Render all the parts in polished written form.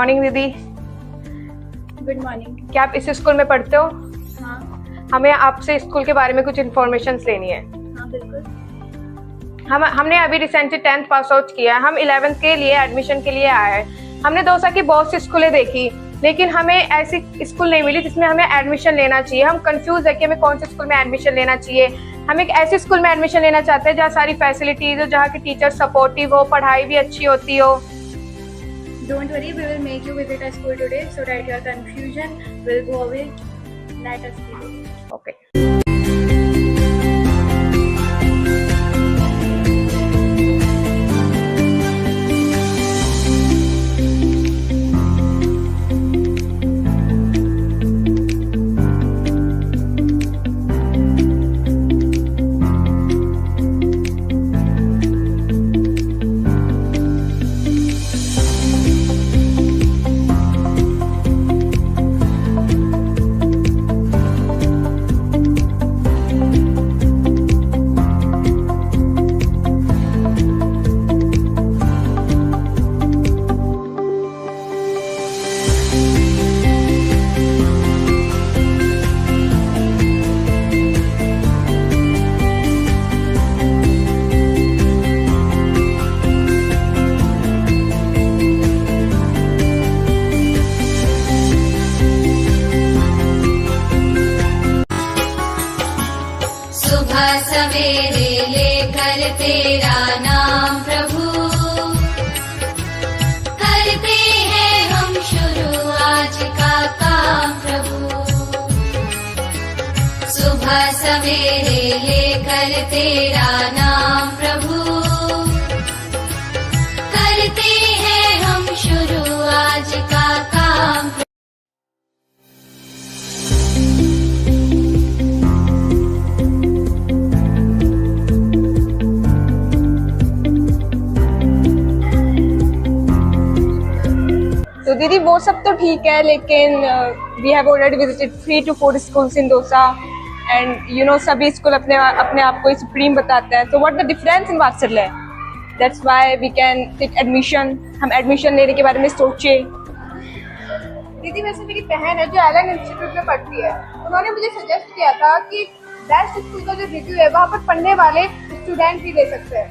Morning दीदी। Good morning. क्या आप इस स्कूल में पढ़ते हो? हाँ। हमें आपसे स्कूल के बारे में कुछ इन्फॉर्मेशन लेनी है। हाँ बिल्कुल। हमने अभी रिसेंटली 10th पास आउट किया है। हम 11th के लिए एडमिशन के लिए आए हैं। हमने 2 साल की बहुत सी स्कूलें देखी, लेकिन हमें ऐसी स्कूल नहीं मिली जिसमें हमें एडमिशन लेना चाहिए। हम कंफ्यूज है कि हमें कौन से स्कूल में एडमिशन लेना चाहिए। हम एक ऐसी स्कूल में एडमिशन लेना चाहते हैं जहाँ सारी फैसिलिटीज हो, जहाँ के टीचर सपोर्टिव हो, पढ़ाई भी अच्छी होती हो। Don't worry, we will make you visit our school today so that your confusion will go away. Let us see. Okay. सुबह सवेरे लेकर तेरा नाम प्रभु, करते हैं हम शुरू आज का काम प्रभु। सुबह सवेरे लेकर तेरा नाम प्रभु, करते हैं हम शुरू आज का काम। तो दीदी वो सब तो ठीक है, लेकिन we have already visited 3 to 4 schools in Dausa and you know सभी स्कूल अपने आप को सुप्रीम बताते हैं। तो what the difference in Vatsalya? That's why we can take admission. हम एडमिशन लेने के बारे में सोचे। दीदी वैसे मेरी बहन है जो एलन इंस्टीट्यूट में पढ़ती है, उन्होंने मुझे सजेस्ट किया था कि बेस्ट स्कूल का जो रिव्यू है वहाँ पर पढ़ने वाले स्टूडेंट भी दे सकते हैं।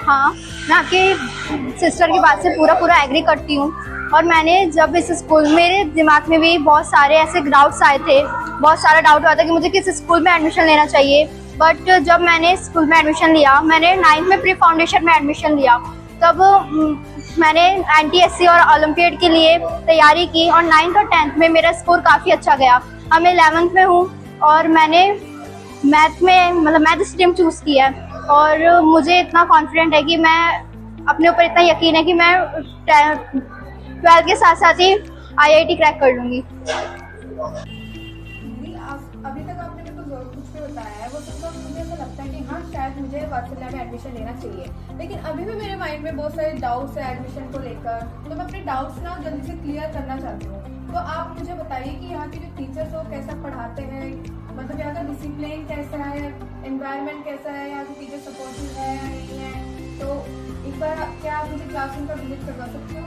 हाँ, मैं आपके सिस्टर की बात से पूरा एग्री करती हूँ। और मैंने जब इस स्कूल, मेरे दिमाग में भी बहुत सारे ऐसे डाउट्स आए थे, बहुत सारा डाउट हुआ था कि मुझे किस स्कूल में एडमिशन लेना चाहिए। बट जब मैंने स्कूल में एडमिशन लिया, मैंने 9th में प्री फाउंडेशन में एडमिशन लिया, तब मैंने NTSC और ओलंपियाड के लिए तैयारी की और 9th और 10th में मेरा स्कोर काफ़ी अच्छा गया। अब मैं 11th में हूँ और मैंने मैथ में मैथ स्ट्रीम चूज़ की है और मुझे इतना कॉन्फिडेंट है कि मैं अपने ऊपर इतना यकीन है कि मैं 12th के साथ साथ ही IIT क्रैक कर लूँगी। अभी तक आपने मेरे को जो कुछ भी बताया है वो सब मुझे ऐसा लगता है कि हाँ शायद मुझे वात्सल्य में एडमिशन लेना चाहिए, लेकिन अभी भी मेरे माइंड में बहुत सारे डाउट्स है एडमिशन को लेकर। तो मैं अपने डाउट्स ना जल्दी से क्लियर करना चाहती हूँ। तो आप मुझे बताइए कि यहाँ के जो टीचर्स हो कैसा पढ़ाते हैं, मतलब यहाँ का डिसिप्लिन कैसा है, एनवायरनमेंट कैसा है, यहाँ के टीचर सपोर्टिव है या नहीं है। तो एक बार क्या आप मुझे क्लासरूम का विजिट करवा सकते हो?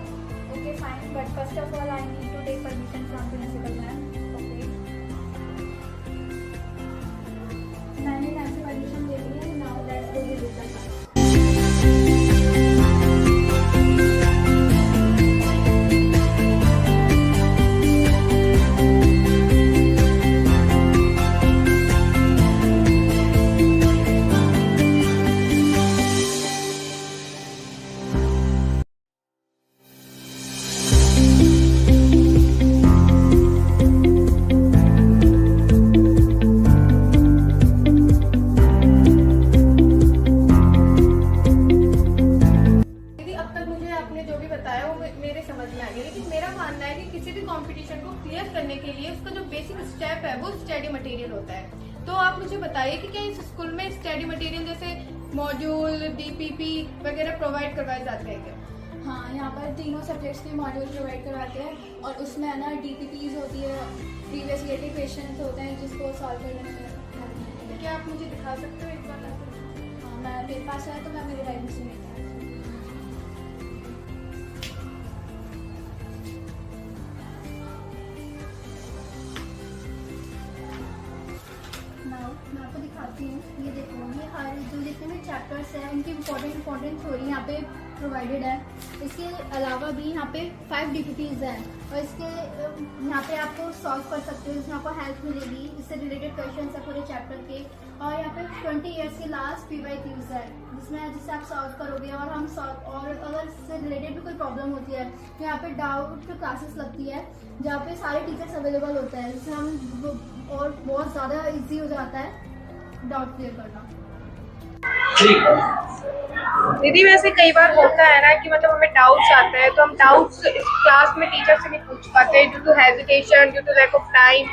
Okay, fine. But first of all, I need to take permission from principal ma'am. Okay, मैंने मैम से परमिशन ले ली है। Now let's go visit the class. मेरे समझ में आ गया, लेकिन मेरा मानना है कि किसी भी कंपटीशन को क्लियर करने के लिए उसका जो बेसिक स्टेप है वो स्टडी मटेरियल होता है। तो आप मुझे बताइए कि क्या इस स्कूल में स्टडी मटेरियल जैसे मॉड्यूल, DPP वगैरह प्रोवाइड करवाए जाते हैं क्या? हाँ, यहाँ पर तीनों सब्जेक्ट्स के मॉड्यूल प्रोवाइड करवाते हैं और उसमें है ना DPPs होती है, प्रीवियस ईयर के क्वेश्चन होते हैं जिसको सॉल्व करने में। क्या आप मुझे दिखा सकते हो एक बार? हाँ, मैं मेरे पास है तो मैं मेरे डायरी से लेता हूँ। बताती हूँ। ये देखो, ये हर जो जितने भी चैप्टर्स हैं उनकी इम्पोर्टेंट थ्योरी यहाँ पे प्रोवाइडेड है। इसके अलावा भी यहाँ पे 5 DPTs हैं और इसके यहाँ पे आपको सॉल्व कर सकते हो, जिसमें आपको हेल्प मिलेगी, इससे रिलेटेड क्वेश्चन है पूरे चैप्टर के। और यहाँ पे 20 ईयर्स के लास्ट PYQs है, जिससे आप सॉल्व करोगे और हम सॉल्व, और अगर इससे रिलेटेड भी कोई प्रॉब्लम होती है तो यहाँ पे डाउट क्लासेस लगती है, जहाँ पे सारे टीचर्स अवेलेबल होते हैं, जिससे हम और बहुत ज़्यादा इजी हो जाता है डाउट क्लियर करना। दीदी वैसे कई बार होता है ना कि मतलब हमें डाउट्स आते हैं तो हम डाउट्स इस क्लास में टीचर से नहीं पूछ पाते due to hesitation, due to lack of time.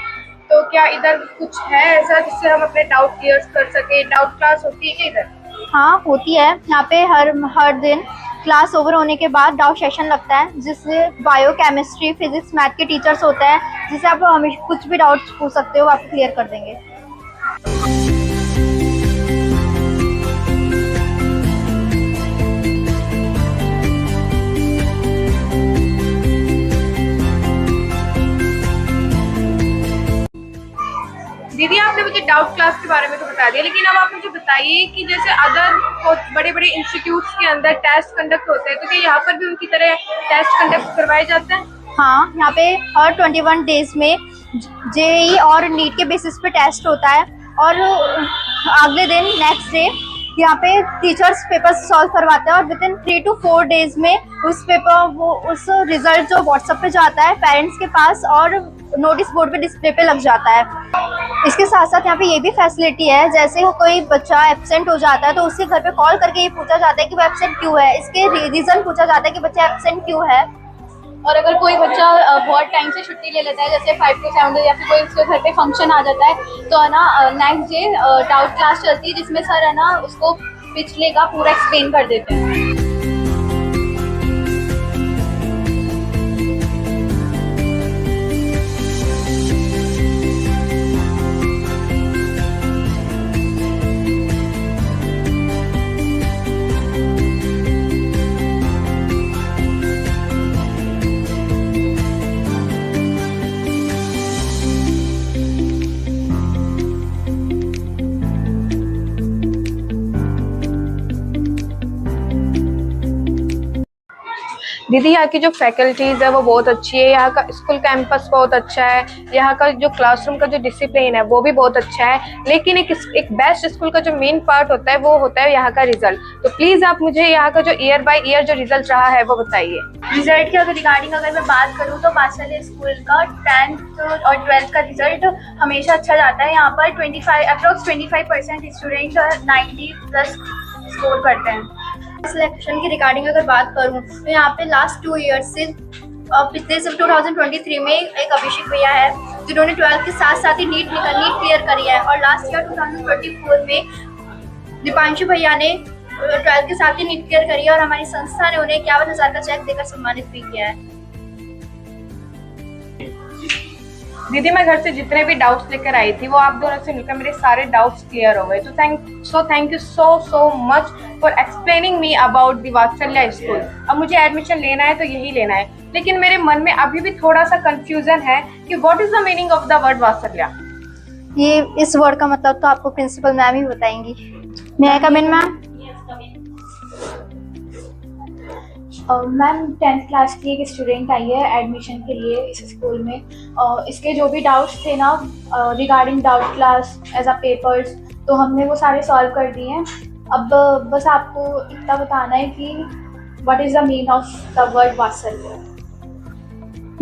तो क्या इधर कुछ है ऐसा जिससे हम अपने डाउट क्लियर कर सके? डाउट क्लास होती है क्या इधर? हाँ होती है, यहाँ पे हर दिन क्लास ओवर होने के बाद डाउट सेशन लगता है, जिससे बायो, केमिस्ट्री, फिजिक्स, मैथ के टीचर्स होते हैं, जिससे आप हमेशा कुछ भी डाउट्स पूछ सकते हो, आपको क्लियर कर देंगे। दीदी आपने मुझे डाउट क्लास के बारे में तो बता दिया, लेकिन अब आप मुझे बताइए कि जैसे अदर बड़े बड़े इंस्टीट्यूट्स के अंदर टेस्ट कंडक्ट होते हैं तो क्या यहाँ पर भी उनकी तरह टेस्ट कंडक्ट करवाए जाते हैं? हाँ, यहाँ पे हर 21 डेज में JEE और नीट के बेसिस पे टेस्ट होता है और अगले दिन नेक्स्ट डे यहाँ पे टीचर्स पेपर सॉल्व करवाते हैं और विद इन 3 to 4 डेज में उस रिजल्ट जो व्हाट्सएप पे जाता है पेरेंट्स के पास और नोटिस बोर्ड पे डिस्प्ले पे लग जाता है। इसके साथ साथ यहाँ पे ये भी फैसिलिटी है, जैसे कोई बच्चा एब्सेंट हो जाता है तो उसके घर पे कॉल करके ये पूछा जाता है कि वो एब्सेंट क्यों है, इसके रीजन पूछा जाता है कि बच्चा एब्सेंट क्यों है। और अगर कोई बच्चा बहुत टाइम से छुट्टी ले लेता है, जैसे 5 to 7 डेज, या फिर कोई उसके घर पे फंक्शन आ जाता है, तो है ना नेक्स्ट डे डाउट क्लास चलती है, जिसमें सर है ना उसको पिछले का पूरा एक्सप्लेन कर देते हैं। दीदी यहाँ की जो फैकल्टीज है वो बहुत अच्छी है, यहाँ का स्कूल कैंपस बहुत अच्छा है, यहाँ का जो क्लासरूम का जो डिसिप्लिन है वो भी बहुत अच्छा है, लेकिन एक बेस्ट स्कूल का जो मेन पार्ट होता है वो होता है यहाँ का रिजल्ट। तो प्लीज आप मुझे यहाँ का जो ईयर बाय ईयर जो रिजल्ट रहा है वो बताइए। रिजल्ट के रिगार्डिंग अगर मैं बात करूँ तो वात्सल्य स्कूल का 10th और 12th का रिजल्ट हमेशा अच्छा जाता है। यहाँ पर 25% स्टूडेंट्स 90+ स्कोर करते हैं। सिलेक्शन की रिगार्डिंग अगर बात करूं तो यहाँ पे लास्ट 2 ईयर्स से पिछले 2023 में एक अभिषेक भैया है जिन्होंने 12th के साथ साथ ही नीट क्लियर करी है, और लास्ट ईयर 2024 में दीपांशु भैया ने 12th के साथ ही नीट क्लियर करी है और हमारी संस्था ने उन्हें 51,000 का चेक देकर सम्मानित भी किया है। दीदी मैं घर से जितने भी डाउट्स लेकर आई थी वो आप दोनों से मिलकर मेरे सारे डाउट्स क्लियर हो गए। तो thank you so much for explaining me about the वात्सल्य स्कूल। अब मुझे एडमिशन लेना है तो यही लेना है, लेकिन मेरे मन में अभी भी थोड़ा सा कंफ्यूजन है कि what is the meaning of the word वात्सल्य। ये इस वर्ड का मतलब तो आपको प्रिंसिपल मैम ही बताएंगी। May I come in ma'am? Ma'am 10th class की एक स्टूडेंट आई है एडमिशन के लिए इस स्कूल में। इसके जो भी डाउट्स थे ना regarding doubt class as a papers, तो हमने वो सारे सॉल्व कर दिए हैं। अब बस आपको इतना बताना है कि what is the mean of the word वात्सल्य।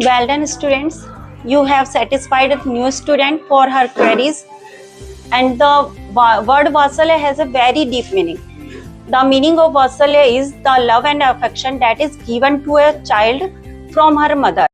Well done, students. You have satisfied a new student for her queries, and the word Vatsalya has a very deep meaning. The meaning of Vatsalya is the love and affection that is given to a child from her mother.